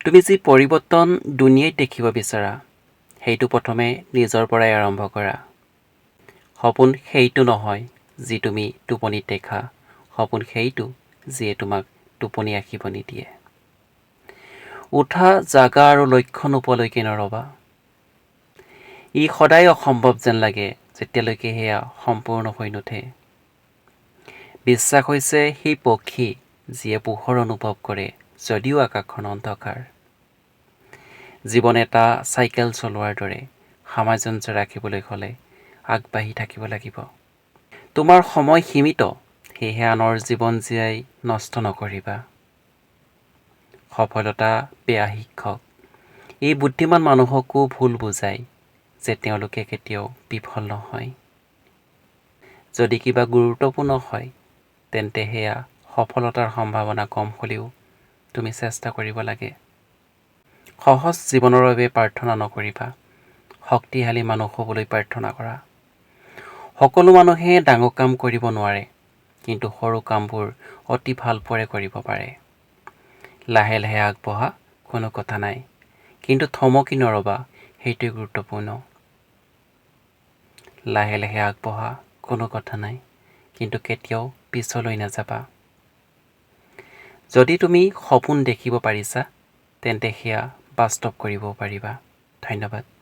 তুমি যি পৰিৱৰ্তন দুনিয়াত দেখিব বিচৰা সেইটো প্ৰথমে নিজৰ পৰাই আৰম্ভ কৰা। সপোন সেইটো নহয় যি তুমি টোপনিত দেখা, সপোন সেইটো যিয়ে তোমাক টোপনি ৰাখিব নিদিয়ে। উঠা, জাগা আৰু লক্ষ্য নোপোৱালৈকে নৰবা। ই সদায় অসম্ভৱ যেন লাগে যেতিয়ালৈকে সেয়া সম্পূৰ্ণ হৈ নুঠে। বিশ্বাস হৈছে সেই পক্ষী যিয়ে পোহৰ অনুভৱ কৰে যদিও আকাশখন অন্ধকাৰ। জীৱন এটা চাইকেল চলোৱাৰ দৰে, সামঞ্জস্য ৰাখিবলৈ হ'লে আগবাঢ়ি থাকিব লাগিব। তোমাৰ সময় সীমিত, সেয়েহে আনৰ জীৱন জীয়াই নষ্ট নকৰিবা। সফলতা বেয়া শিক্ষক। এই বুদ্ধিমান মানুহকো ভুল বুজায় যে তেওঁলোকে কেতিয়াও বিফল নহয়। যদি কিবা গুৰুত্বপূৰ্ণ হয় তেন্তে সেয়া সফলতাৰ সম্ভাৱনা কম হ'লেও তুমি চেষ্টা কৰিব লাগে। সহজ জীৱনৰ বাবে প্ৰাৰ্থনা নকৰিবা, শক্তিশালী মানুহ হ'বলৈ প্ৰাৰ্থনা কৰা। সকলো মানুহে ডাঙৰ কাম কৰিব নোৱাৰে, কিন্তু সৰু কামবোৰ অতি ভালপোৰে কৰিব পাৰে। লাহে লাহে আগবঢ়া, কোনো কথা নাই, কিন্তু থমকি নৰবা, সেইটোৱে গুৰুত্বপূৰ্ণ। লাহে লাহে আগবঢ়া, কোনো কথা নাই, কিন্তু কেতিয়াও পিছলৈ নাযাবা। যদি তুমি সপোন দেখিব পাৰিছা তেন্তে সেয়া বাস্তৱ কৰিব পাৰিবা। ধন্যবাদ।